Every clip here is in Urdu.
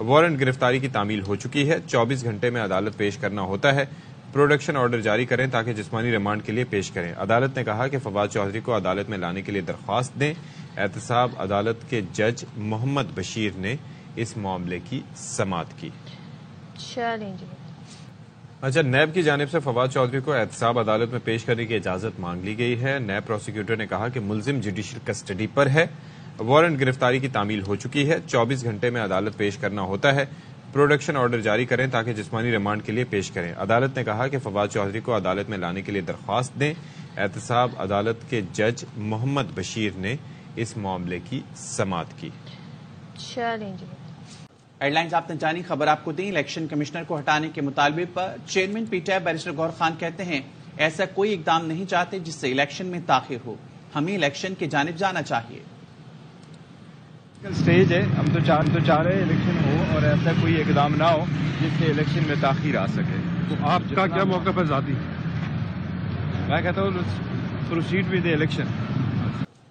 وارنٹ گرفتاری کی تعمیل ہو چکی ہے، 24 گھنٹے میں عدالت پیش کرنا ہوتا ہے، پروڈکشن آرڈر جاری کریں تاکہ جسمانی ریمانڈ کے لیے پیش کریں۔ عدالت نے کہا کہ فواد چودھری کو عدالت میں لانے کے لیے درخواست دیں۔ احتساب عدالت کے جج محمد بشیر نے اس معاملے کی سماعت کی۔ اچھا، نیب کی جانب سے فواد چودھری کو احتساب عدالت میں پیش کرنے کی اجازت مانگ لی گئی ہے۔ نیب پروسیکیوٹر نے کہا کہ ملزم جوڈیشل کسٹڈی پر ہے، وارنٹ گرفتاری کی تعمیل ہو چکی ہے، 24 گھنٹے میں عدالت پیش کرنا ہوتا ہے، پروڈکشن آرڈر جاری کریں تاکہ جسمانی ریمانڈ کے لیے پیش کریں۔ عدالت نے کہا کہ فواد چودھری کو عدالت میں لانے کے لیے درخواست دیں۔ احتساب عدالت کے جج محمد بشیر نے اس معاملے کی سماعت کی۔ ایڈ لائنز آپ نے جانی، خبر آپ کو دیں۔ الیکشن کمشنر کو ہٹانے کے مطالبے پر chairman P T I barrister Gohar Khan کہتے ہیں ایسا کوئی اقدام نہیں چاہتے جس سے الیکشن میں تاخیر ہو، ہمیں الیکشن کی جانب جانا چاہیے۔ اسٹیج ہے، ہم تو چاہ رہے الیکشن ہو اور ایسا کوئی اقدام نہ ہو جس سے الیکشن میں تاخیر آ سکے۔ تو آپ کا کیا موقف ہے ذاتی؟ میں کہتا ہوں proceed with election.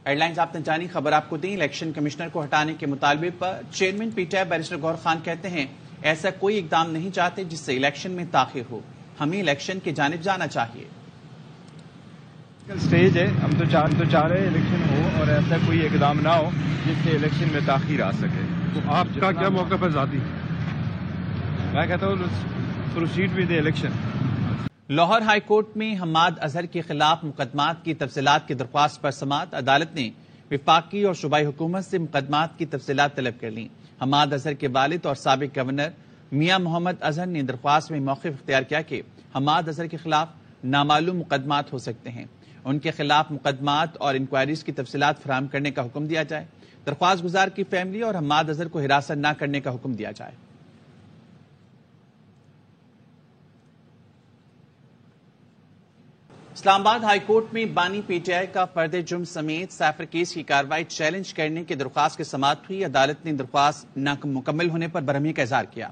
Ad lines آپ نے جانی، خبر آپ کو دیں۔ الیکشن کمشنر کو ہٹانے کے مطالبے پر chairman P T I barrister Gohar Khan کہتے ہیں ایسا کوئی اقدام نہیں چاہتے جس سے الیکشن میں تاخیر ہو، ہمیں الیکشن کی جانب جانا چاہیے۔ اسٹیج ہے، ہم تو چاہ رہے الیکشن ہو اور ایسا کوئی اقدام نہ ہو جس سے الیکشن میں تاخیر آ سکے۔ تو آپ کا کیا موقف ہے ذاتی؟ میں کہتا ہوں proceed with election. Lahore high court میں حماد اظہر کے خلاف مقدمات کی تفصیلات کی درخواست پر سماعت۔ عدالت نے وفاقی اور صوبائی حکومت سے مقدمات کی تفصیلات طلب کر لیں۔ حماد اظہر کے والد اور سابق گورنر میاں محمد اظہر نے درخواست میں موقف اختیار کیا کہ حماد اظہر کے خلاف نامعلوم مقدمات ہو سکتے ہیں، ان کے خلاف مقدمات اور انکوائریز کی تفصیلات فراہم کرنے کا حکم دیا جائے، درخواست گزار کی فیملی اور حماد اظہر کو حراست نہ کرنے کا حکم دیا جائے۔ اسلام آباد ہائی کورٹ میں بانی پی ٹی آئی کا فرد جرم سمیت سائفر کیس کی کارروائی چیلنج کرنے کی درخواست کی سماعت ہوئی۔ عدالت نے درخواست نامکمل ہونے پر برہمی کا اظہار کیا۔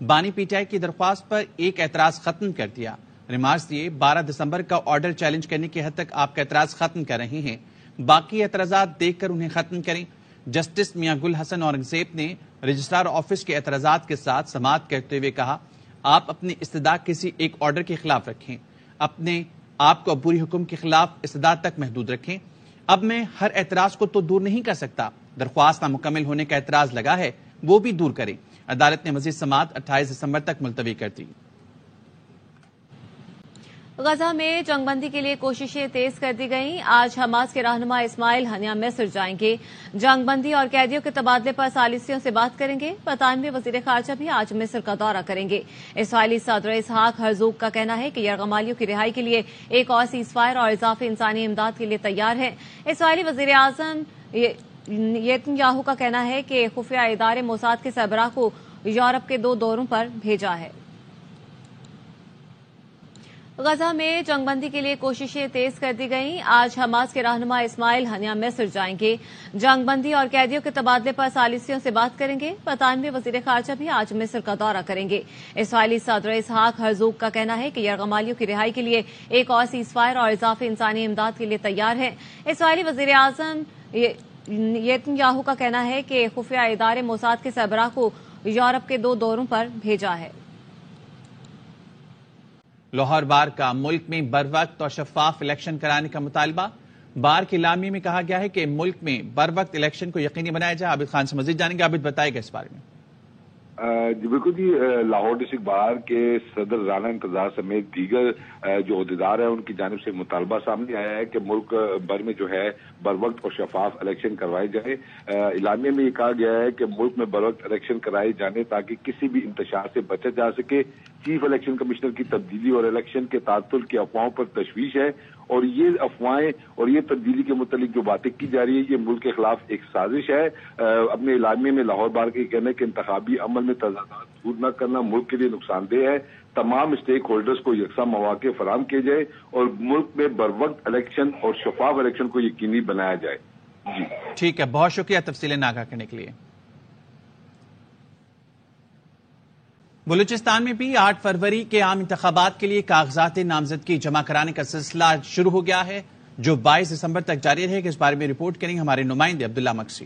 بانی پی ٹی آئی کی درخواست پر ایک اعتراض ختم کر دیا۔ ریمارکس دیے 12 دسمبر کا آرڈر چیلنج کرنے کی حد تک آپ کا اعتراض ختم کر رہے ہیں، باقی اعتراضات دیکھ کر انہیں ختم کریں۔ جسٹس میاں گل حسن اورنگزیب نے رجسٹرار آفس کے اعتراضات کے ساتھ سماعت کرتے ہوئے کہا آپ اپنی استدعا کسی ایک آرڈر کے خلاف رکھیں، اپنے آپ کو عبوری حکم کے خلاف استدعا تک محدود رکھیں۔ اب میں ہر اعتراض کو تو دور نہیں کر سکتا، درخواست نامکمل ہونے کا اعتراض لگا ہے وہ بھی دور کریں۔ عدالت نے مزید سماعت 28 دسمبر تک ملتوی کر دی۔ غزہ میں جنگ بندی کے لیے کوششیں تیز کر دی گئیں۔ آج حماس کے رہنما اسماعیل ہنیہ مصر جائیں گے، جنگ بندی اور قیدیوں کے تبادلے پر ثالثیوں سے بات کریں گے۔ برطانوی وزیر خارجہ بھی آج مصر کا دورہ کریں گے۔ اسرائیلی صدر اسحاق ہرزوگ کا کہنا ہے کہ یرغمالیوں کی رہائی کے لیے ایک اور سیز فائر اور اضافی انسانی امداد کے لیے تیار ہے۔ اسرائیلی وزیر اعظم نیتن یاہو کا کہنا ہے کہ خفیہ ادارے موساد کے سربراہ کو یورپ کے 2 دوروں پر بھیجا ہے۔ غزہ میں جنگ بندی کے لیے کوششیں تیز کر دی گئیں۔ آج حماس کے رہنما اسماعیل ہنیہ مصر جائیں گے، جنگ بندی اور قیدیوں کے تبادلے پر ثالثیوں سے بات کریں گے۔ برطانوی وزیر خارجہ بھی آج مصر کا دورہ کریں گے۔ اسرائیلی صدر اسحاق ہرزوگ کا کہنا ہے کہ یرغمالیوں کی رہائی کے لیے ایک اور سیز فائر اور اضافی انسانی امداد کے لیے تیار ہے۔ اسرائیلی وزیر اعظم نیتن یاہو کا کہنا ہے کہ خفیہ ادارے موساد کے سربراہ کو یورپ کے 2 دوروں پر بھیجا ہے۔ لاہور بار کا ملک میں بروقت اور شفاف الیکشن کرانے کا مطالبہ۔ بار کے اعلامیے میں کہا گیا ہے کہ ملک میں بروقت الیکشن کو یقینی بنایا جائے۔ عابد خان سے مزید جانیں گے۔ عابد بتائے گا اس بارے میں۔ جی بالکل جی، لاہور ڈسٹرکٹ بار کے صدر رانا انتظار سمیت دیگر جو عہدیدار ہیں ان کی جانب سے مطالبہ سامنے آیا ہے کہ ملک بھر میں جو ہے بروقت اور شفاف الیکشن کروائے جائے۔ اعلامیے میں یہ کہا گیا ہے کہ ملک میں بروقت الیکشن کرائے جانے تاکہ کسی بھی انتشار سے بچا جا سکے۔ چیف الیکشن کمشنر کی تبدیلی اور الیکشن کے تعطل کی افواہوں پر تشویش ہے، اور یہ افواہیں اور یہ تبدیلی کے متعلق جو باتیں کی جا رہی ہے یہ ملک کے خلاف ایک سازش ہے۔ اپنے اعلامیے میں لاہور بار کا یہ کہنا ہے کہ انتخابی عمل میں تضادات دور نہ کرنا ملک کے لیے نقصان دہ ہے۔ تمام اسٹیک ہولڈرز کو یکساں مواقع فراہم کیے جائے اور ملک میں بروقت الیکشن اور شفاف الیکشن کو یقینی بنایا جائے۔ جی ٹھیک ہے، بہت شکریہ تفصیلیں آگاہ کرنے کے لیے۔ بلوچستان میں بھی 8 فروری کے عام انتخابات کے لیے کاغذات نامزدگی جمع کرانے کا سلسلہ شروع ہو گیا ہے، جو 22 دسمبر تک جاری رہے گا۔ اس بارے میں رپورٹ کریں ہمارے نمائندے عبداللہ مکسی۔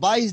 22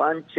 5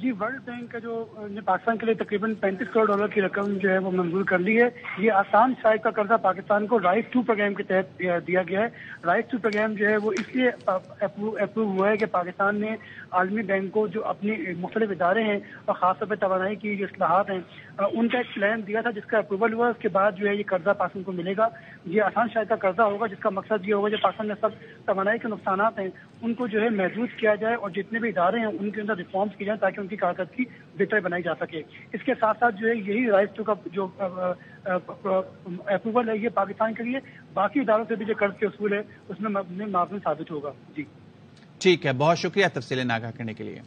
جی ورلڈ بینک کا جو پاکستان کے لیے تقریباً 35 کروڑ ڈالر کی رقم جو ہے وہ منظور کر لی ہے. یہ آسان شاید کا قرضہ پاکستان کو رائز 2 پروگرام کے تحت دیا گیا ہے. رائز 2 پروگرام جو ہے وہ اس لیے اپروو ہوا ہے کہ پاکستان نے عالمی بینک کو جو اپنی مختلف ادارے ہیں اور خاص طور پہ توانائی کی جو اصلاحات ہیں ان کا ایک پلان دیا تھا جس کا اپروول ہوا. اس کے بعد جو ہے یہ قرضہ پاکستان کو ملے گا. یہ آسان شاید کا قرضہ ہوگا جس کا مقصد یہ ہوگا جو پاکستان میں سب توانائی کے نقصانات ہیں ان کو جو ہے محدود کیا جائے اور جتنے بھی ادارے ہیں ان کے اندر ریفارمز کی جائیں تاکہ ان کی کارکردگی بہتر بنائی جا سکے. اس کے ساتھ ساتھ جو ہے یہی رائز 2 کا جو اپروول ہے یہ پاکستان کے لیے باقی اداروں سے بھی جو قرض کے اصول ہے اس میں معاون ثابت ہوگا. جی ٹھیک ہے، بہت شکریہ تفصیلیں آگاہ کرنے کے لیے.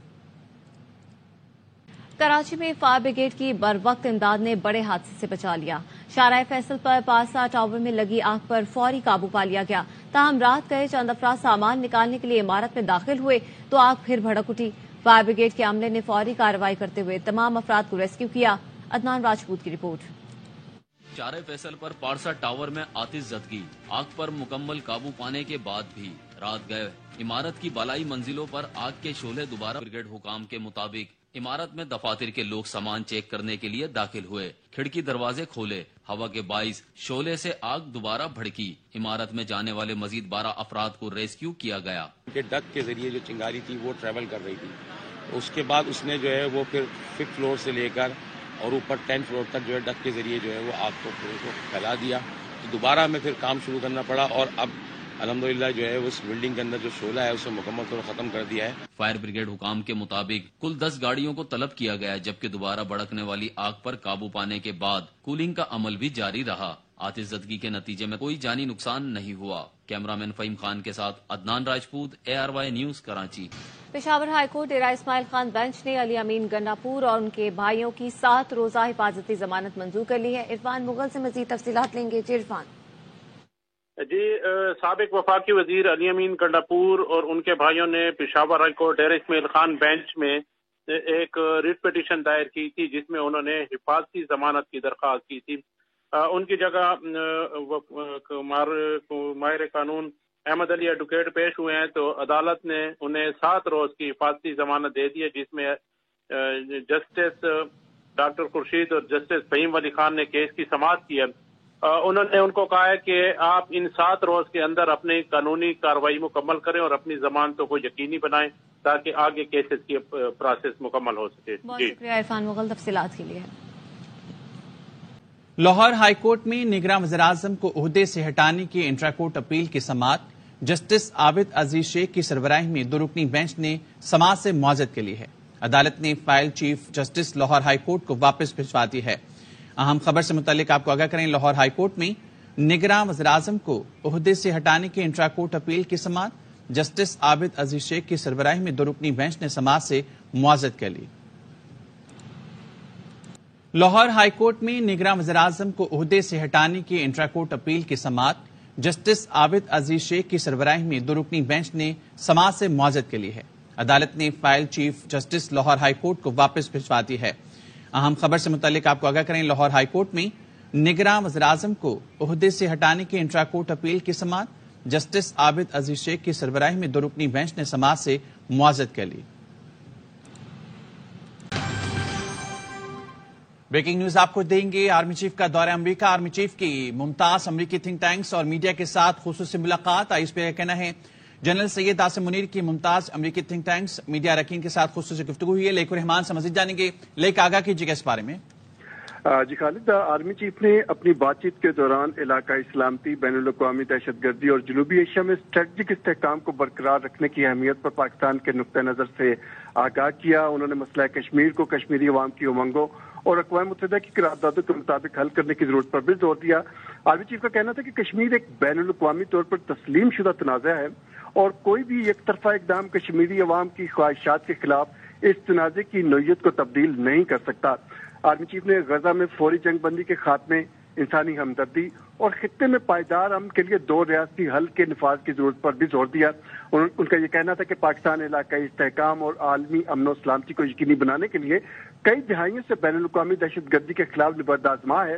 کراچی میں فائر بریگیڈ کی بروقت امداد نے بڑے حادثے سے بچا لیا. شارع فیصل پر پارسا ٹاور میں لگی آگ پر فوری قابو پا لیا گیا. تاہم رات گئے چند افراد سامان نکالنے کے لیے عمارت میں داخل ہوئے تو آگ پھر بھڑک اٹھی. فائر بریگیڈ کے عملے نے فوری کارروائی کرتے ہوئے تمام افراد کو ریسکیو کیا. عدنان راجپوت کی رپورٹ. شارع فیصل پر پارسا ٹاور میں آتش زدگی. آگ پر مکمل قابو پانے کے بعد بھی رات گئے عمارت کی بالائی منزلوں پر آگ کے شعلے دوبارہ بریگیڈ حکام کے مطابق عمارت میں دفاتر کے لوگ سامان چیک کرنے کے لیے داخل ہوئے. کھڑکی دروازے کھولے، ہوا کے باعث شعلے سے آگ دوبارہ بھڑکی. عمارت میں جانے والے مزید 12 افراد کو ریسکیو کیا گیا. ڈک کے ذریعے جو چنگاری تھی وہ ٹریول کر رہی تھی. اس کے بعد اس نے جو ہے وہ پھر 5th فلور سے لے کر اور اوپر 10th فلور تک جو ہے ڈک کے ذریعے جو ہے وہ آگ کو پھیلا دیا. تو دوبارہ ہمیں پھر کام شروع کرنا پڑا اور اب الحمدللہ جو ہے اس بلڈنگ کے اندر جو شعلہ ہے اسے مکمل طور پر ختم کر دیا ہے. فائر بریگیڈ حکام کے مطابق کل 10 گاڑیوں کو طلب کیا گیا جبکہ دوبارہ بھڑکنے والی آگ پر قابو پانے کے بعد کولنگ کا عمل بھی جاری رہا. آتش زدگی کے نتیجے میں کوئی جانی نقصان نہیں ہوا. کیمرامین فہیم خان کے ساتھ Adnan Rajput, ARY news Karachi. Peshawar high court Dera Ismail Khan bench نے علی امین گنڈاپور اور ان کے بھائیوں کی 7 روزہ حفاظتی ضمانت منظور کر لی ہے. عرفان مغل سے مزید تفصیلات لیں گے. عرفان جی سابق وفاقی وزیر علی امین گنڈاپور اور ان کے بھائیوں نے Peshawar high court Dera Ismail Khan bench میں ایک ریٹ پٹیشن دائر کی تھی جس میں انہوں نے حفاظتی ضمانت کی درخواست کی تھی. ان کی جگہ ماہر قانون احمد علی ایڈوکیٹ پیش ہوئے ہیں تو عدالت نے انہیں 7 روز کی حفاظتی ضمانت دے دی ہے جس میں جسٹس ڈاکٹر خورشید اور جسٹس فہیم علی خان نے کیس کی سماعت کی ہے. انہوں نے ان کو کہا ہے کہ آپ ان 7 روز کے اندر اپنی قانونی کارروائی مکمل کریں اور اپنی ضمانتوں کو یقینی بنائیں تاکہ آگے کیسز کی پروسیس مکمل ہو سکے. بہت شکریہ عرفان مغل تفصیلات کے لیے. لاہور ہائی کورٹ میں نگراں وزیراعظم کو عہدے سے ہٹانے کی انٹرا کورٹ اپیل کی سماعت جسٹس عابد عزیز شیخ کی سربراہی میں 2 رکنی بینچ نے سماعت سے معذرت کے لی ہے. عدالت نے file chief justice Lahore high court کو واپس بھجوا دی ہے. اہم خبر سے متعلق آپ کو آگاہ کریں. لاہور ہائی کورٹ میں نگراں وزیراعظم کو عہدے سے ہٹانے کی انٹرا کورٹ اپیل کی سماعت جسٹس عابد عزیز شیخ کی سربراہی میں 2 رکنی بینچ نے سماعت سے معذرت کر لی. لاہور ہائی کورٹ میں نگراں وزیراعظم کو عہدے سے ہٹانے کی انٹرا کورٹ اپیل کی سماعت جسٹس عابد عزیز شیخ کی سربراہی میں 2 رکنی بینچ نے سماعت سے معذرت کے لی ہے. عدالت نے file chief justice Lahore high court کو واپس بھجوا دی ہے. اہم خبر سے متعلق آپ کو آگاہ کریں. لاہور ہائی کورٹ میں نگراں وزیراعظم کو عہدے سے ہٹانے کی انٹرا کورٹ اپیل کی سماعت جسٹس عابد عزیز شیخ کی سربراہی میں 2 رکنی بینچ نے سماعت سے معذرت کر لی. بریکنگ نیوز آپ کو دیں گے. آرمی چیف کا دورہ امریکہ. آرمی چیف کی ممتاز امریکی تھنک ٹینکس اور میڈیا کے ساتھ خصوصی ملاقات. آئی اس پہ کہنا ہے جنرل سید آصم منیر کی ممتاز امریکی تھنک ٹینکس میڈیا رکین کے ساتھ خصوصی گفتگو ہوئی ہے. لیک رحمان سے مزید جانیں گے. لیک آگاہ کیجیے گا اس بارے میں. جی خالد، آرمی چیف نے اپنی بات چیت کے دوران علاقائی سلامتی، بین الاقوامی دہشت گردی اور جنوبی ایشیا میں اسٹریٹجک استحکام کو برقرار رکھنے کی اہمیت پر پاکستان کے نقطہ نظر سے آگاہ کیا. انہوں نے مسئلہ کشمیر کو کشمیری عوام کی امنگوں اور اقوام متحدہ کی قراردادوں کے مطابق حل کرنے کی ضرورت پر بھی زور دیا. آرمی چیف کا کہنا تھا کہ کشمیر ایک بین الاقوامی طور پر تسلیم شدہ تنازع ہے اور کوئی بھی یک طرفہ اقدام کشمیری عوام کی خواہشات کے خلاف اس تنازع کی نوعیت کو تبدیل نہیں کر سکتا. آرمی چیف نے غزہ میں فوری جنگ بندی کے خاتمے، انسانی ہمدردی اور خطے میں پائیدار امن کے لیے 2 ریاستی حل کے نفاذ کی ضرورت پر بھی زور دیا. ان کا یہ کہنا تھا کہ پاکستان علاقائی استحکام اور عالمی امن و سلامتی کو یقینی بنانے کے لیے کئی دہائیوں سے بین الاقوامی دہشت گردی کے خلاف نبرد آزما ہے.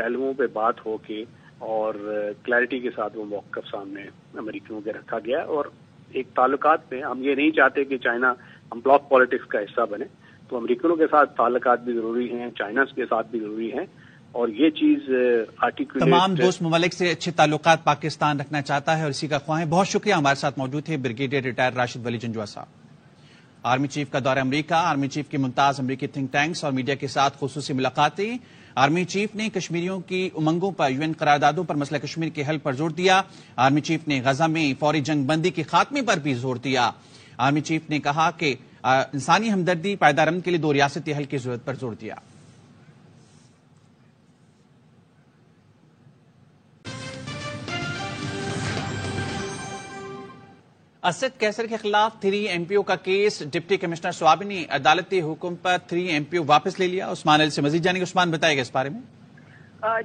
پہلوؤں پہ بات ہو کے اور کلیئرٹی کے ساتھ وہ موقف سامنے امریکنوں کے رکھا گیا. اور ایک تعلقات میں ہم یہ نہیں چاہتے کہ چائنا ہم بلاک پالیٹکس کا حصہ بنے, تو امریکنوں کے ساتھ تعلقات بھی ضروری ہیں, چائنا کے ساتھ بھی ضروری ہیں, اور یہ چیز آرٹیکولیٹ تمام دوست ممالک سے اچھے تعلقات پاکستان رکھنا چاہتا ہے اور اسی کا خواہاں. بہت شکریہ. ہمارے ساتھ موجود تھے بریگیڈیئر ریٹائر راشد ولی جنجوعہ صاحب. آرمی چیف کا دورہ امریکہ, آرمی چیف کی ممتاز امریکی تھنک ٹینکس اور میڈیا کے ساتھ خصوصی ملاقاتیں. آرمی چیف نے کشمیریوں کی امنگوں پر UN قراردادوں پر مسئلہ کشمیر کے حل پر زور دیا. آرمی چیف نے غزہ میں فوری جنگ بندی کے خاتمے پر بھی زور دیا. آرمی چیف نے کہا کہ انسانی ہمدردی پائیدار امن کے لیے 2 ریاستی حل کی ضرورت پر زور دیا. اسد کیسر کے خلاف 3 MPO کا کیس, ڈپٹی کمشنر سوابی نے عدالتی حکم پر 3 MPO واپس لے لیا. عثمان علی سے مزید جانیں گے. عثمان بتائے گا اس بارے میں.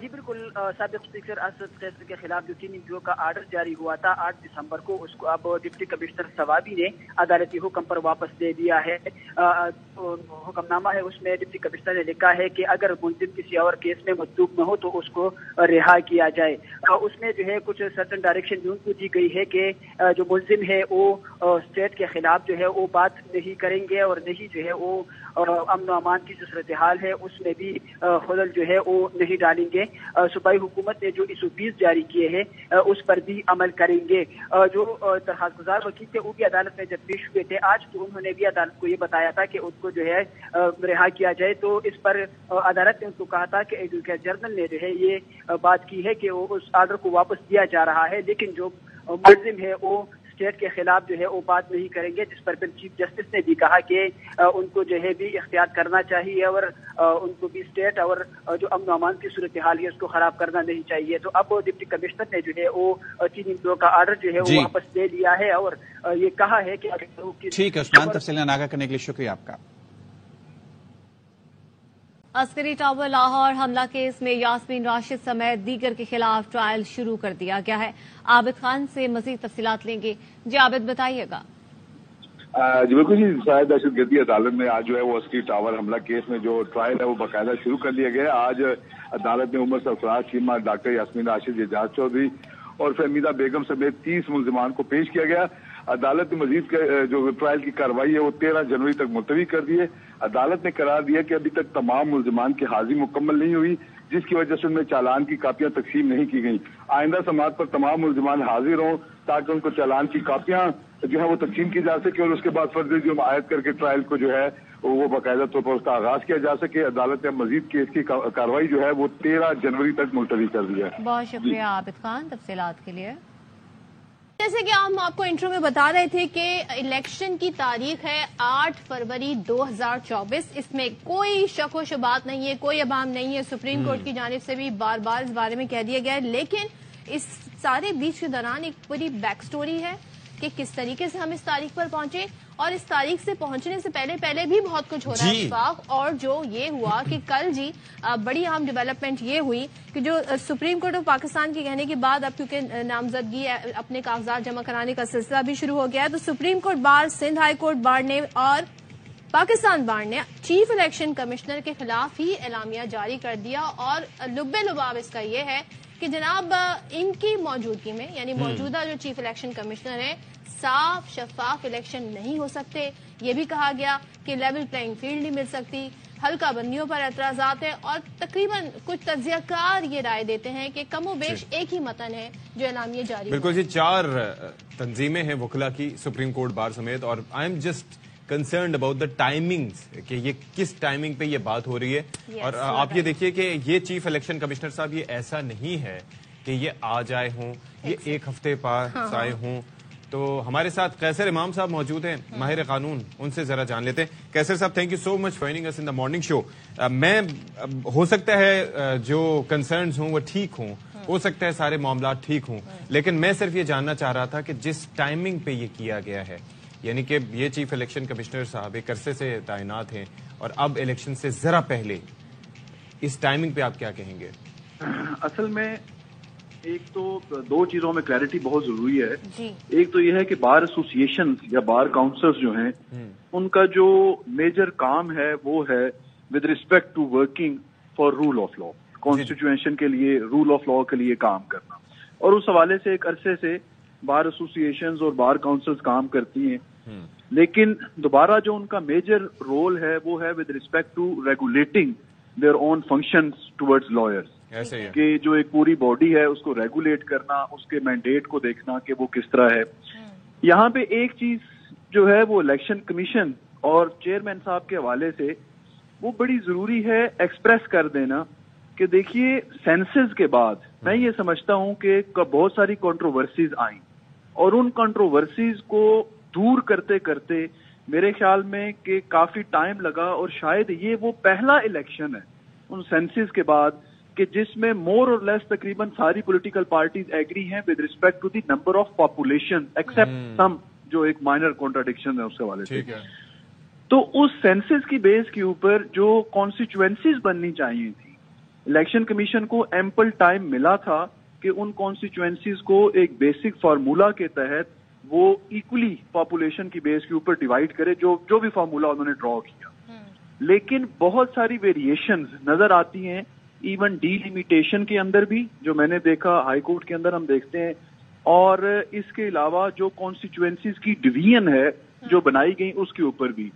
جی بالکل, سابق اسپیکر اسد کیسر کے خلاف جو 3 MPO کا آرڈر جاری ہوا تھا 8 دسمبر کو, اس کو اب ڈپٹی کمشنر سوابی نے عدالتی حکم پر واپس دے دیا ہے. حکم نامہ ہے, اس میں ڈپٹی کمشنر نے لکھا ہے کہ اگر ملزم کسی اور کیس میں مطلوب نہ ہو تو اس کو رہا کیا جائے. اس میں جو ہے کچھ سرٹن ڈائریکشن ان کو دی گئی ہے کہ جو ملزم ہے وہ اسٹیٹ کے خلاف جو ہے وہ بات نہیں کریں گے اور نہیں جو ہے وہ امن و امان کی جو صورتحال ہے اس میں بھی خلل جو ہے وہ نہیں ڈالیں گے. صوبائی حکومت نے جو SOPs جاری کیے ہیں اس پر بھی عمل کریں گے. جو درخواست گزار وکیل تھے وہ بھی عدالت میں جب پیش ہوئے تھے آج, تو انہوں نے بھی عدالت کو یہ بتایا تھا کہ ان کو جو ہے رہا کیا جائے. تو اس پر عدالت نے ان کو کہا تھا کہ ایڈوکیٹ جنرل نے جو ہے یہ بات کی ہے کہ وہ اس آرڈر کو واپس دیا جا رہا ہے, لیکن جو ملزم ہے وہ اسٹیٹ کے خلاف جو ہے وہ بات نہیں کریں گے. جس پر پھر چیف جسٹس نے بھی کہا کہ ان کو جو ہے بھی اختیار کرنا چاہیے اور ان کو بھی اسٹیٹ اور جو امن و امان کی صورتحال ہے اس کو خراب کرنا نہیں چاہیے. تو اب ڈپٹی کمشنر نے جو ہے وہ 3 MPO کا آرڈر جو ہے وہ واپس لے لیا ہے اور یہ کہا ہے کہ ٹھیک ہے. عثمان تفصیلات آگاہ کرنے کے لیے شکریہ آپ کا. عسکری ٹاور لاہور حملہ کیس میں یاسمین راشد سمیت دیگر کے خلاف ٹرائل شروع کر دیا گیا ہے. عابد خان سے مزید تفصیلات لیں گے. جی عابد بتائیے گا. جی بالکل جی, شاید دہشت گردی عدالت میں آج جو ہے وہ عسکری ٹاور حملہ کیس میں جو ٹرائل ہے وہ باقاعدہ شروع کر دیا گیا. آج عدالت نے عمر سرفراز چیمہ, ڈاکٹر یاسمین راشد, اعجاز چودھری اور فہمیدہ بیگم سمیت 30 ملزمان کو پیش کیا گیا. عدالت نے مزید جو ٹرائل کی کارروائی ہے وہ 13 جنوری تک ملتوی کر دی ہے. عدالت نے قرار دیا کہ ابھی تک تمام ملزمان کی حاضری مکمل نہیں ہوئی, جس کی وجہ سے ان میں چالان کی کاپیاں تقسیم نہیں کی گئیں. آئندہ سماعت پر تمام ملزمان حاضر ہوں تاکہ ان کو چالان کی کاپیاں جو ہے وہ تقسیم کی جا سکے اور اس کے بعد فرضی جرم عائد کر کے ٹرائل کو جو ہے وہ باقاعدہ طور پر اس کا آغاز کیا جا سکے. عدالت نے مزید کیس کی کارروائی جو ہے وہ 13 جنوری تک ملتوی کر دی ہے. بہت شکریہ عابد خان تفصیلات کے لیے. جیسے کہ ہم آپ کو انٹرو میں بتا رہے تھے کہ الیکشن کی تاریخ ہے 8 فروری 2024. اس میں کوئی شک و شبہات نہیں ہے, کوئی ابہام نہیں ہے. سپریم کورٹ کی جانب سے بھی بار بار اس بارے میں کہہ دیا گیا ہے, لیکن اس سارے بیچ کے دوران ایک پوری بیک سٹوری ہے کہ کس طریقے سے ہم اس تاریخ پر پہنچے, اور اس تاریخ سے پہنچنے سے پہلے بھی بہت کچھ ہو رہا ہے اتفاق. اور جو یہ ہوا کہ کل بڑی اہم ڈیولپمنٹ یہ ہوئی کہ جو سپریم کورٹ آف پاکستان کے کہنے کے بعد اب کیونکہ نامزدگی اپنے کاغذات جمع کرانے کا سلسلہ بھی شروع ہو گیا ہے, تو supreme court bar, Sindh high court bar نے اور پاکستان بار نے چیف الیکشن کمشنر کے خلاف ہی اعلامیہ جاری کر دیا. اور لب لباب اس کا یہ ہے کہ جناب ان کی موجودگی میں, یعنی موجودہ جو چیف الیکشن کمشنر ہیں, صاف شفاف الیکشن نہیں ہو سکتے. یہ بھی کہا گیا کہ لیول پلینگ فیلڈ نہیں مل سکتی. حلقہ بندیوں پر اعتراضات ہیں اور تقریباً کچھ تجزیہ کار یہ رائے دیتے ہیں کہ کم و بیش ایک ہی متن ہے جو اعلامیہ جاری. بالکل جی, 4 تنظیمیں ہیں وکلا کی, سپریم کورٹ بار سمیت, اور I am just concerned about the timings کہ یہ کس ٹائمنگ پہ یہ بات ہو رہی ہے. اور آپ یہ دیکھیے کہ یہ چیف الیکشن کمشنر صاحب یہ ایسا نہیں ہے کہ یہ آج آئے ہوں, یہ 1 ہفتے پاس آئے ہوں. تو ہمارے ساتھ قیصر امام صاحب موجود ہیں, ماہر قانون, ان سے ذرا جان لیتے ہیں. قیصر صاحب, thank you so much for joining اس ان دی مارننگ شو. میں ہو سکتا ہے جو کنسرنز ہوں وہ ٹھیک ہوں, ہو سکتا ہے سارے معاملات ٹھیک ہوں, لیکن میں صرف یہ جاننا چاہ رہا تھا کہ جس ٹائمنگ پہ یہ کیا گیا ہے, یعنی کہ یہ چیف الیکشن کمشنر صاحب ایک عرصے سے تعینات ہیں اور اب الیکشن سے ذرا پہلے, اس ٹائمنگ پہ آپ کیا کہیں گے؟ اصل میں ایک تو 2 چیزوں میں کلیئرٹی بہت ضروری ہے. ایک تو یہ ہے کہ بار ایسوسیشن یا بار کاؤنسلز جو ہیں ان کا جو میجر کام ہے وہ ہے with respect to working for rule of law, constitution کے لیے، رول آف لا کے لیے کام کرنا. اور اس حوالے سے ایک عرصے سے بار ایسوسیشنز اور بار کاؤنسلز کام کرتی ہیں. لیکن دوبارہ جو ان کا میجر رول ہے وہ ہے with respect to regulating their own functions towards lawyers. کہ جو ایک پوری باڈی ہے اس کو ریگولیٹ کرنا، اس کے مینڈیٹ کو دیکھنا کہ وہ کس طرح ہے. یہاں پہ ایک چیز جو ہے وہ الیکشن کمیشن اور چیئرمین صاحب کے حوالے سے وہ بڑی ضروری ہے ایکسپریس کر دینا کہ دیکھیے سینسز کے بعد میں یہ سمجھتا ہوں کہ بہت ساری کنٹروورسیز آئیں اور ان کنٹروورسیز کو دور کرتے کرتے میرے خیال میں کہ کافی ٹائم لگا، اور شاید یہ وہ پہلا الیکشن ہے ان سینسز کے بعد کہ جس میں مور اور لیس تقریباً ساری پولیٹیکل پارٹیز ایگری ہیں with respect to the number of population except some جو ایک مائنر کانٹراڈکشن ہے اس کے حوالے سے. تو اس سینسز کی بیس کے اوپر جو کانسٹیچوئنسیز بننی چاہیے تھی، الیکشن کمیشن کو ایمپل ٹائم ملا تھا کہ ان کانسٹیچوئنسیز کو ایک بیسک فارمولا کے تحت وہ ایکولی پاپولیشن کی بیس کے اوپر ڈیوائڈ کرے، جو بھی فارمولا انہوں نے ڈرا کیا. لیکن بہت ساری ویریشنز نظر آتی ہیں ایون ڈی لیمیٹیشن کے اندر بھی، جو میں نے دیکھا ہائی کورٹ کے اندر ہم دیکھتے ہیں، اور اس کے علاوہ جو کانسٹیچوئنسیز کی ڈویژن ہے جو بنائی گئی اس کے اوپر بھی.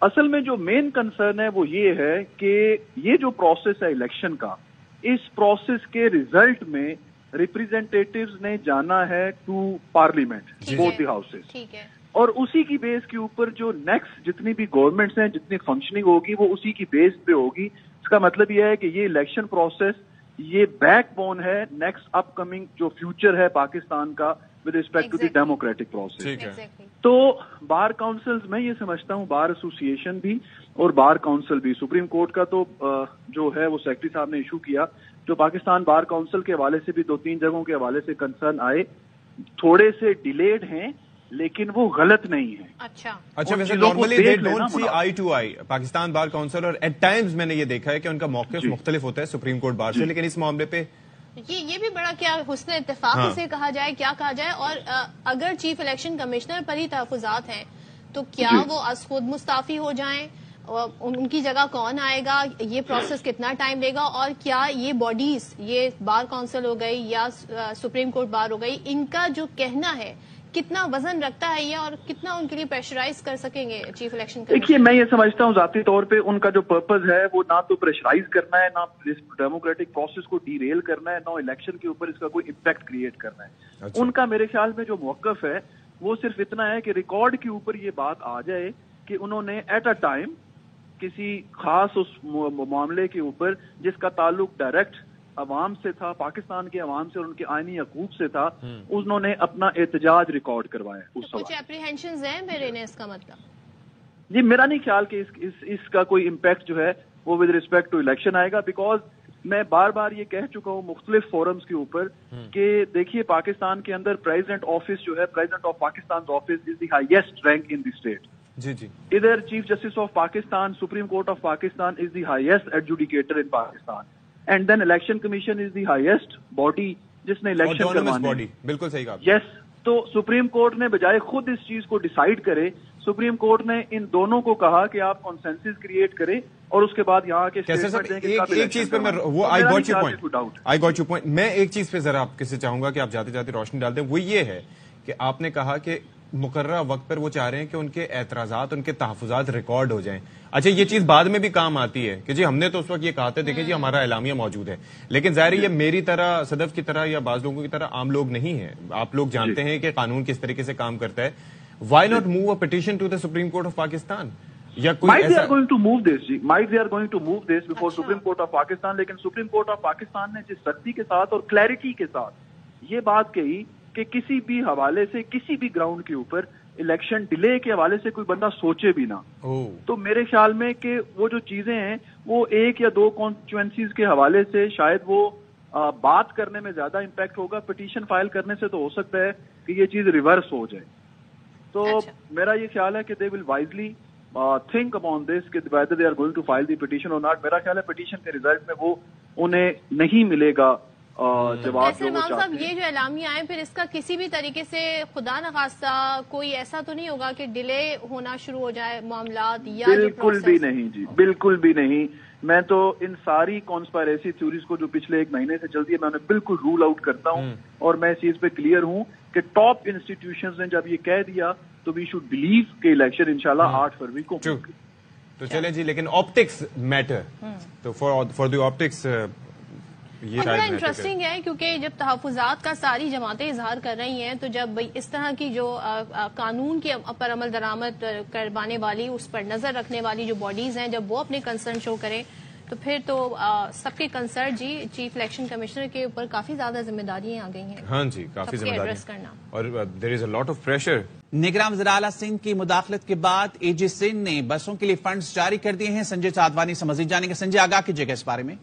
اصل میں جو مین کنسرن ہے وہ یہ ہے کہ یہ جو پروسیس ہے الیکشن کا، اس پروسیس کے ریزلٹ میں ریپریزنٹیٹیوز نے جانا ہے to parliament both the houses, اور اسی کی بیس کے اوپر جو نیکسٹ جتنی بھی گورنمنٹس ہیں جتنی فنکشننگ ہوگی وہ اسی کی بیس پہ ہوگی. اس کا مطلب یہ ہے کہ یہ الیکشن پروسیس یہ بیک بون ہے نیکسٹ اپ کمنگ جو فیوچر ہے پاکستان کا with respect to the democratic process. تو بار کاؤنسلز میں یہ سمجھتا ہوں بار ایسوسیشن بھی اور بار کاؤنسل بھی، سپریم کورٹ کا تو جو ہے وہ سیکرٹری صاحب نے ایشو کیا، جو پاکستان بار کاؤنسل کے حوالے سے بھی 2-3 جگہوں کے حوالے سے کنسرن آئے، تھوڑے سے ڈیلیڈ ہیں لیکن وہ غلط نہیں ہے. اچھا ویسے normally they don't see eye to eye Pakistan bar council, اور ایٹ ٹائمز میں نے یہ دیکھا ہے کہ ان کا موقف مختلف ہوتا ہے سپریم کورٹ بار سے، لیکن اس معاملے پہ یہ بھی بڑا کیا حسن اتفاق سے کہا جائے، کیا کہا جائے. اور اگر چیف الیکشن کمشنر پر ہی تحفظات ہیں تو کیا وہ از خود مستعفی ہو جائیں؟ ان کی جگہ کون آئے گا؟ یہ پروسیس کتنا ٹائم لے گا؟ اور کیا یہ باڈیز، یہ بار کاؤنسل ہو گئی یا سپریم کورٹ بار ہو گئی، ان کا جو کہنا ہے کتنا وزن رکھتا ہے یہ، اور کتنا ان کے لیے پریشرائز کر سکیں گے چیف الیکشن کمیشن؟ دیکھیے میں یہ سمجھتا ہوں ذاتی طور پہ ان کا جو پرپز ہے وہ نہ تو پریشرائز کرنا ہے، نہ ڈیموکریٹک پروسیس کو ڈی ریل کرنا ہے، نہ الیکشن کے اوپر اس کا کوئی امپیکٹ کریٹ کرنا ہے. ان کا میرے خیال میں جو موقف ہے وہ صرف اتنا ہے کہ ریکارڈ کے اوپر یہ بات آ جائے کہ انہوں نے ایٹ اے ٹائم کسی خاص اس معاملے کے اوپر جس کا تعلق ڈائریکٹ عوام سے تھا، پاکستان کے عوام سے اور ان کے آئینی حقوق سے تھا، انہوں نے اپنا احتجاج ریکارڈ کروایا. کچھ اپریہنشنز ہیں میرے نے اس کا مطلب؟ جی میرا نہیں خیال کہ اس کا کوئی امپیکٹ جو ہے وہ ود ریسپیکٹ ٹو الیکشن آئے گا، بیکاز میں بار بار یہ کہہ چکا ہوں مختلف فورمز کے اوپر کہ دیکھیے پاکستان کے اندر پریزیڈنٹ آفس جو ہے، president of Pakistan office is the highest rank in the state. ادھر chief justice of Pakistan, supreme court of Pakistan is the highest adjudicator in Pakistan, and then election commission is the highest body جس نے الیکشن کروانا. بالکل صحیح کہا. یس، تو سپریم کورٹ نے بجائے خود اس چیز کو ڈیسائیڈ کرے، سپریم کورٹ نے ان دونوں کو کہا کہ آپ کنسنسس کریٹ کریں اور اس کے بعد یہاں کے ایک چیز پہ وہ آئی گاٹ یور پوائنٹ. میں ایک چیز پہ ذرا آپ سے چاہوں گا کہ آپ جاتے جاتے روشنی ڈال دیں، وہ یہ ہے کہ آپ نے کہا کہ مقررہ وقت پر وہ چاہ رہے ہیں کہ ان کے اعتراضات، ان کے تحفظات ریکارڈ ہو جائیں. اچھا یہ چیز بعد میں بھی کام آتی ہے کہ جی ہم نے تو اس وقت یہ کہا تھا، دیکھیں جی ہمارا اعلامیہ موجود ہے، لیکن ظاہر یہ میری طرح، صدف کی طرح یا بعض لوگوں کی طرح عام لوگ نہیں ہیں. آپ لوگ جانتے ہیں کہ قانون کس طریقے سے کام کرتا ہے. Why not move a petition to the supreme court of Pakistan? یا might they are going to move this before Supreme Court of Pakistan. لیکن سپریم کورٹ آف پاکستان نے جس سختی کے ساتھ اور کلیئرٹی کے ساتھ یہ بات کہی کہ کسی بھی حوالے سے، کسی بھی گراؤنڈ کے اوپر الیکشن ڈیلے کے حوالے سے کوئی بندہ سوچے بھی نہ، تو میرے خیال میں کہ وہ جو چیزیں ہیں وہ 1 یا 2 کانسٹیچوئنسیز کے حوالے سے شاید وہ بات کرنے میں زیادہ امپیکٹ ہوگا. پٹیشن فائل کرنے سے تو ہو سکتا ہے کہ یہ چیز ریورس ہو جائے. تو میرا یہ خیال ہے کہ دے ول وائزلی تھنک اپون دس کہ whether they are going to file the petition or not. میرا خیال ہے پٹیشن کے ریزلٹ میں وہ انہیں نہیں ملے گا جواب. صاحب یہ جو اعلامیہ آئے پھر اس کا کسی بھی طریقے سے خدا نخواستہ کوئی ایسا تو نہیں ہوگا کہ ڈیلے ہونا شروع ہو جائے معاملات؟ یا بالکل بھی نہیں جی، بالکل بھی نہیں. میں تو ان ساری کانسپائریسی تھیوریز کو جو پچھلے 1 مہینے سے چلتی ہے میں انہیں بالکل رول آؤٹ کرتا ہوں، اور میں اس چیز پہ کلیئر ہوں کہ ٹاپ انسٹیٹیوشنز نے جب یہ کہہ دیا تو وی شوڈ بلیو کہ الیکشن انشاءاللہ 8 فروری کو ہوگی. تو چلیں جی، لیکن آپٹکس میٹر، تو فار دی آپٹکس یہ بڑا انٹرسٹنگ ہے کیونکہ جب تحفظات کا ساری جماعتیں اظہار کر رہی ہیں تو جب اس طرح کی جو قانون کے پر عمل درآمد کروانے والی، اس پر نظر رکھنے والی جو باڈیز ہیں، جب وہ اپنے کنسرن شو کریں تو پھر تو سب کے کنسرن جی چیف الیکشن کمشنر کے اوپر کافی زیادہ ذمہ داریاں آ گئی ہیں. ہاں جی، کافی ذمہ داری کرنا، اور دیر از اے لاٹ آف پریشر. نگراں وزیر اعلیٰ سندھ کی مداخلت کے بعد اے جی سندھ نے بسوں کے لیے فنڈز جاری کر دیے ہیں. سنجے سادوانی سے مزید جانیں گے. سنجے، آگاہ کیجیے گا اس بارے میں.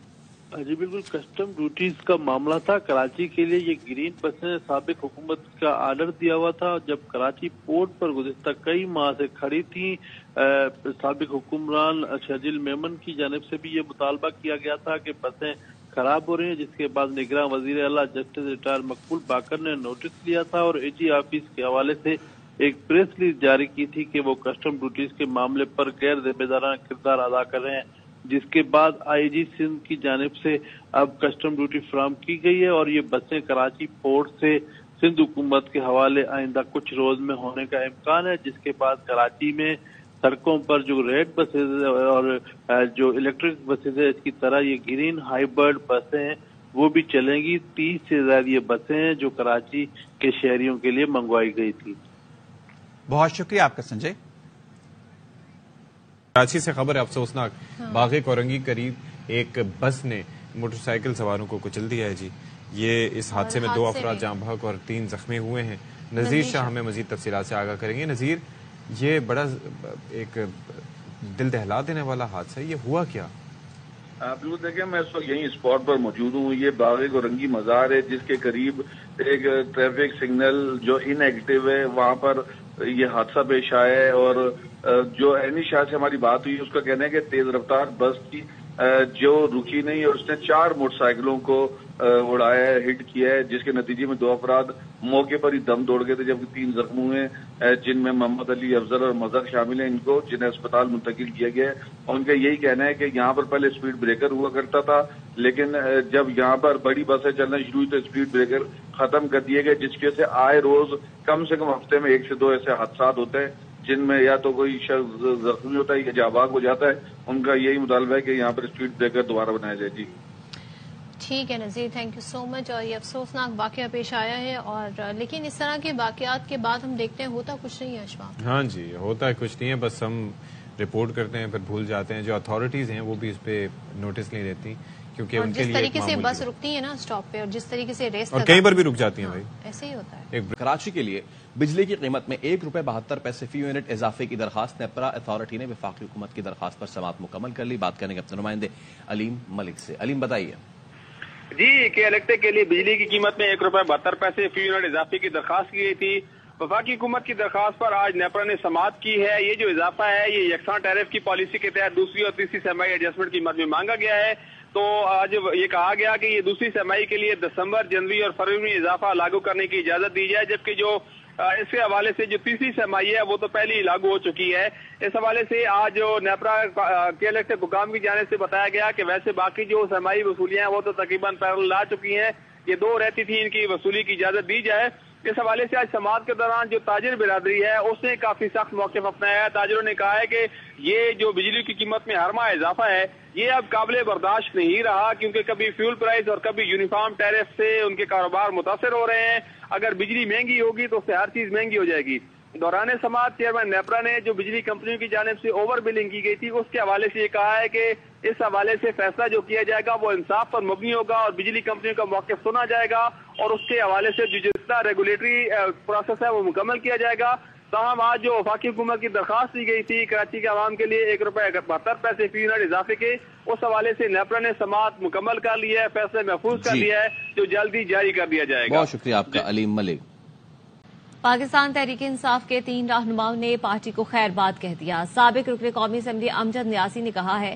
جی بالکل، کسٹم ڈیوٹیز کا معاملہ تھا. کراچی کے لیے یہ گرین بسیں سابق حکومت کا آرڈر دیا ہوا تھا. جب کراچی پورٹ پر گزشتہ کئی ماہ سے کھڑی تھیں، سابق حکمران شرجیل میمن کی جانب سے بھی یہ مطالبہ کیا گیا تھا کہ بسیں خراب ہو رہی ہیں، جس کے بعد نگراں وزیر اعلیٰ جسٹس ریٹائر مقبول باقر نے نوٹس لیا تھا اور اے جی آفس کے حوالے سے ایک پریس ریلیز جاری کی تھی کہ وہ کسٹم ڈیوٹیز کے معاملے پر غیر ذمہ دارانہ کردار ادا کر رہے ہیں، جس کے بعد آئی جی سندھ کی جانب سے اب کسٹم ڈیوٹی فراہم کی گئی ہے اور یہ بسیں کراچی پورٹ سے سندھ حکومت کے حوالے آئندہ کچھ روز میں ہونے کا امکان ہے، جس کے بعد کراچی میں سڑکوں پر جو ریڈ بسز اور جو الیکٹرک بسز ہے، اس کی طرح یہ گرین ہائیبرڈ بسیں ہیں وہ بھی چلیں گی. 30 سے زیادہ یہ بسیں ہیں جو کراچی کے شہریوں کے لیے منگوائی گئی تھی. بہت شکریہ آپ کا سنجے. کراچی سے خبر ہے افسوسناک، باغ کورنگی قریب ایک بس نے موٹر سائیکل سواروں کو کچل دیا ہے. جی، یہ اس حادثے میں 2 افراد جاں بحق اور 3 زخمی ہوئے ہیں. نذیر شاہ ہمیں مزید تفصیلات سے آگاہ کریں گے. نذیر، یہ بڑا ایک دل دہلا دینے والا حادثہ ہے، یہ ہوا کیا؟ بالکل، دیکھیں میں اس وقت یہیں اسپاٹ پر موجود ہوں. یہ باغ کورنگی مزار ہے جس کے قریب ایک ٹریفک سگنل جو ان ایکٹیو ہے، وہاں پر یہ حادثہ پیش آیا ہے. اور جو عینی شاہ سے ہماری بات ہوئی، اس کا کہنا ہے کہ تیز رفتار بس کی جو رکی نہیں اور اس نے 4 موٹر سائیکلوں کو اڑایا ہے، ہٹ کیا ہے، جس کے نتیجے میں 2 افراد موقع پر ہی دم توڑ گئے تھے، جبکہ 3 زخمی ہوئے ہیں جن میں محمد علی افضل اور مظہر شامل ہیں. ان کو جنہیں اسپتال منتقل کیا گیا ہے. اور ان کا یہی کہنا ہے کہ یہاں پر پہلے اسپیڈ بریکر ہوا کرتا تھا، لیکن جب یہاں پر بڑی بسیں چلنا شروع ہوئی تو اسپیڈ بریکر ختم کر دیے گئے، جس کی وجہ سے آئے روز کم سے کم ہفتے میں 1 سے 2 ایسے حادثات ہوتے ہیں جن میں یا تو کوئی شخص زخمی ہوتا ہے یا جاں ہو جاتا ہے. ان کا یہی مطالبہ ہے کہ یہاں پر اسپیڈ بریکر دوبارہ بنایا جائے. جی ٹھیک ہے نذیر، تھینک یو سو مچ. اور یہ افسوسناک واقعہ پیش آیا ہے، اور لیکن اس طرح کے واقعات کے بعد ہم دیکھتے ہیں ہوتا کچھ نہیں ہے اشفاق. ہاں جی، ہوتا ہے کچھ نہیں ہے، بس ہم رپورٹ کرتے ہیں پھر بھول جاتے ہیں. جو اتھارٹیز ہیں وہ بھی اس پہ نوٹس نہیں لیتی، کیونکہ ان کے لیے جس طریقے سے بس رکتی ہے نا اسٹاپ پہ، اور جس طریقے سے ریس اور کہیں پر بھی رک جاتی ہیں بھائی، ایسے ہی ہوتا ہے. کراچی کے لیے بجلی کی قیمت میں ₹1.72 فی یونٹ اضافے کی درخواست نیپرا اتھارٹی نے وفاقی حکومت کی درخواست پر سماعت مکمل کر لی. بات کرنے کے اپنے نمائندے علیم ملک سے. علیم، بتائیے. جی، کہ الیکٹے کے لیے بجلی کی قیمت میں ₹1.72 فی یونٹ اضافے کی درخواست کی گئی تھی. وفاقی حکومت کی درخواست پر آج نیپرا نے سماعت کی ہے. یہ جو اضافہ ہے یہ یکساں ٹیرف کی پالیسی کے تحت دوسری اور تیسری سرمائی ایڈجسٹمنٹ کی مد میں مانگا گیا ہے. تو آج یہ کہا گیا کہ یہ دوسری سرمائی کے لیے دسمبر، جنوری اور فروری میں اضافہ لاگو کرنے کی اجازت دی جائے، جبکہ جو اس کے حوالے سے جو تیسری سرمائی ہے وہ تو پہلے ہی لاگو ہو چکی ہے. اس حوالے سے آج جو نیپرا کے الیکٹڈ حکام کی جانب سے بتایا گیا کہ ویسے باقی جو سرمائی وصولیاں ہیں وہ تو تقریباً پیرل لا چکی ہیں، یہ 2 رہتی تھی، ان کی وصولی کی اجازت دی جائے. اس حوالے سے آج سماعت کے دوران جو تاجر برادری ہے اس نے کافی سخت موقف اپنایا ہے. تاجروں نے کہا ہے کہ یہ جو بجلی کی قیمت میں ہر ماہ اضافہ ہے یہ اب قابل برداشت نہیں رہا، کیونکہ کبھی فیول پرائز اور کبھی یونیفارم ٹیرف سے ان کے کاروبار متاثر ہو رہے ہیں. اگر بجلی مہنگی ہوگی تو اس سے ہر چیز مہنگی ہو جائے گی. دوران سماعت چیئرمین نیپرا نے جو بجلی کمپنیوں کی جانب سے اوور بلنگ کی گئی تھی اس کے حوالے سے یہ کہا ہے کہ اس حوالے سے فیصلہ جو کیا جائے گا وہ انصاف پر مبنی ہوگا اور بجلی کمپنیوں کا موقف سنا جائے گا اور اس کے حوالے سے جو جتنا ریگولیٹری پروسیس ہے وہ مکمل کیا جائے گا. تاہم آج جو وفاقی حکومت کی درخواست دی گئی تھی کراچی کے عوام کے لیے ₹1.72 فی یونٹ اضافے کے، اس حوالے سے نیپرا نے سماعت مکمل کر لی ہے، فیصلہ محفوظ کر لیا ہے جو جلدی جاری کر دیا جائے گا. بہت شکریہ آپ کا علیم ملک. پاکستان تحریک انصاف کے 3 رہنماؤں نے پارٹی کو خیر باد کہہ دیا. سابق رکن قومی اسمبلی امجد نیازی نے کہا ہے